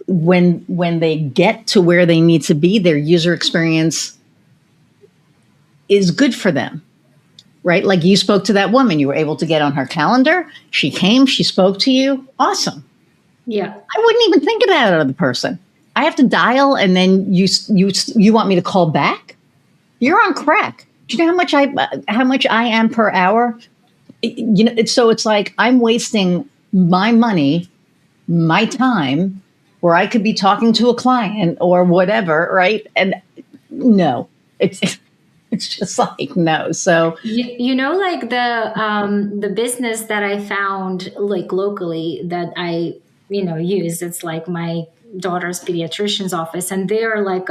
when they get to where they need to be, their user experience is good for them, right? Like you spoke to that woman, you were able to get on her calendar. She came, she spoke to you. Awesome. Yeah. I wouldn't even think of that other person. I have to dial and then you want me to call back? You're on crack. Do you know how much I am per hour? It's like I'm wasting my money, my time, where I could be talking to a client or whatever, right? And no, It's just like, no. So, like the business that I found like locally that I use. It's like my daughter's pediatrician's office, and they are like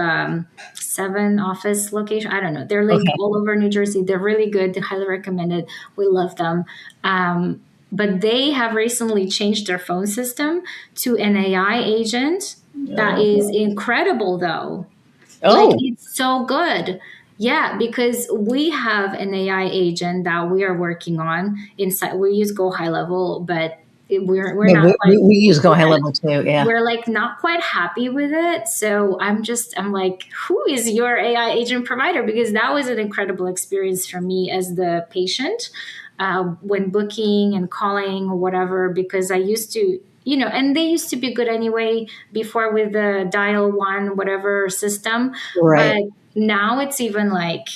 7 office location. I don't know. They're like okay. all over New Jersey. They're really good. They're highly recommended. We love them. But they have recently changed their phone system to an AI agent that is incredible, though. Like, Oh, it's so good. Yeah, because we have an AI agent that we are working on inside. We use Go High Level, but we're yeah, not quite. we use Go High Level too. Yeah. We're like not quite happy with it. So I'm like, who is your AI agent provider? Because that was an incredible experience for me as the patient when booking and calling or whatever, because I used to, and they used to be good anyway before with the dial one, whatever system. Right. But now it's even like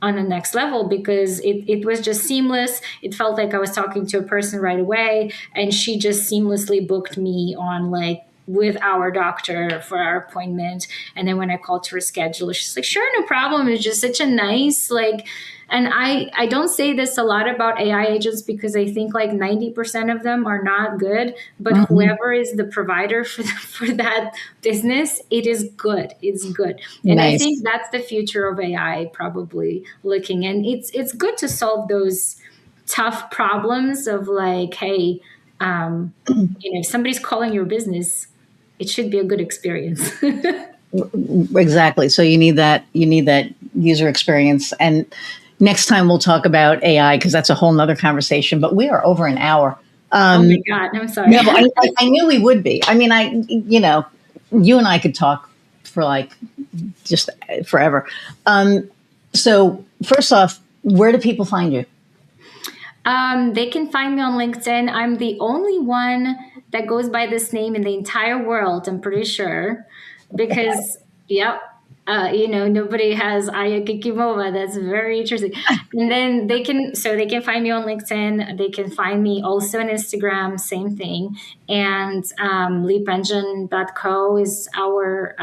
on the next level because it was just seamless. It felt like I was talking to a person right away, and she just seamlessly booked me on like with our doctor for our appointment. And then when I called to reschedule, she's like, sure, no problem. It's just such a nice like. And I don't say this a lot about AI agents because I think like 90% of them are not good, but Mhm. whoever is the provider for that business, it is good. It's good. And I think Nice. that's the future of AI probably looking. And it's good to solve those tough problems of like, hey, if somebody's calling your business, it should be a good experience. Exactly. So you need that user experience. And next time we'll talk about AI because that's a whole nother conversation. But we are over an hour. Oh Um, my God, I'm sorry. no, I knew we would be. I mean, you and I could talk for like just forever. So first off, where do people find you? They can find me on LinkedIn. I'm the only one that goes by this name in the entire world, I'm pretty sure. Because, yep, nobody has Aya Kikimova. That's very interesting. And then they can find me on LinkedIn. They can find me also on Instagram, same thing. And leapengine.co is our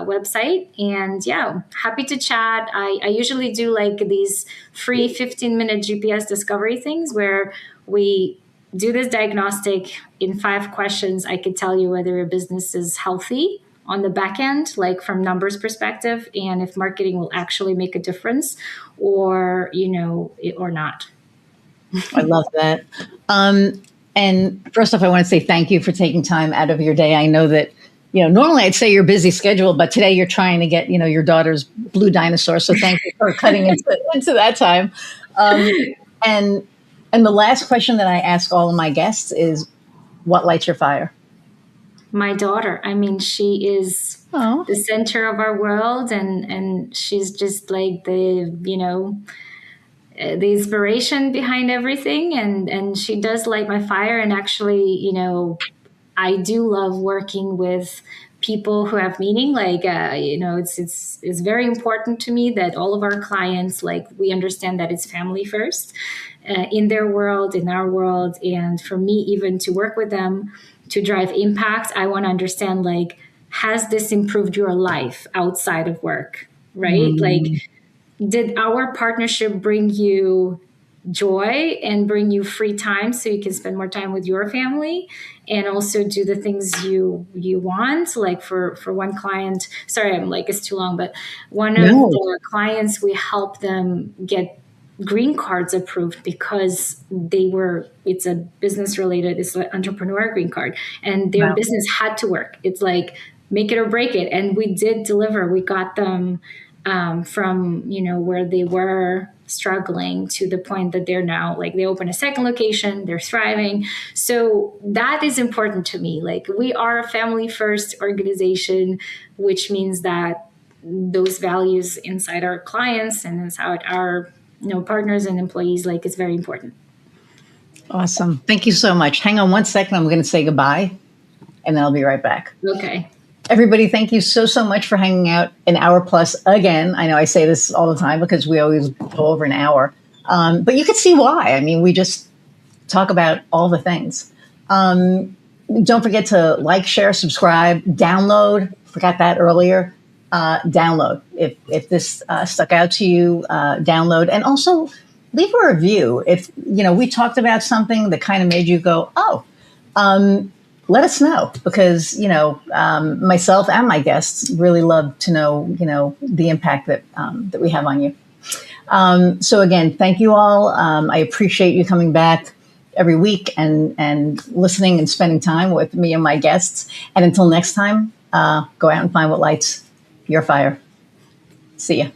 website. And yeah, happy to chat. I usually do like these free 15-minute GPS discovery things where we do this diagnostic in 5 questions. I could tell you whether a business is healthy on the back end, like from numbers perspective, and if marketing will actually make a difference or, or not. I love that. And first off, I want to say thank you for taking time out of your day. I know that, normally I'd say you're busy schedule, but today you're trying to get, your daughter's blue dinosaur. So thank you for cutting into that time. And the last question that I ask all of my guests is, what lights your fire? My daughter, I mean, she is Oh, the center of our world, and she's just like the inspiration behind everything, and she does light my fire. And actually, I do love working with people who have meaning. Like, it's very important to me that all of our clients, like, we understand that it's family first in their world, in our world. And for me, even to work with them to drive impact, I want to understand, like, has this improved your life outside of work? Right? Like, mm, did our partnership bring you joy and bring you free time so you can spend more time with your family and also do the things you want? Like for one client, sorry, I'm like, it's too long, but one of no. the clients, we helped them get green cards approved because it's a business related, it's an entrepreneur green card, and their Wow. business had to work. It's like make it or break it, and we did deliver. We got them from where they were struggling to the point that they're now, like, they open a second location, they're thriving. So that is important to me. Like, we are a family first organization, which means that those values inside our clients and inside our partners and employees, like, it's very important. Awesome. Thank you so much. Hang on one second. I'm going to say goodbye and then I'll be right back. Okay. Everybody, thank you so much for hanging out an hour plus again. I know I say this all the time because we always go over an hour, but you can see why. I mean, we just talk about all the things. Don't forget to like, share, subscribe, download. Forgot that earlier. download. If this stuck out to you, download, and also leave a review. If we talked about something that kind of made you go, oh, let us know, because myself and my guests really love to know the impact that we have on you. So again, thank you all. I appreciate you coming back every week and listening and spending time with me and my guests. And until next time, go out and find what lights your fire. See ya.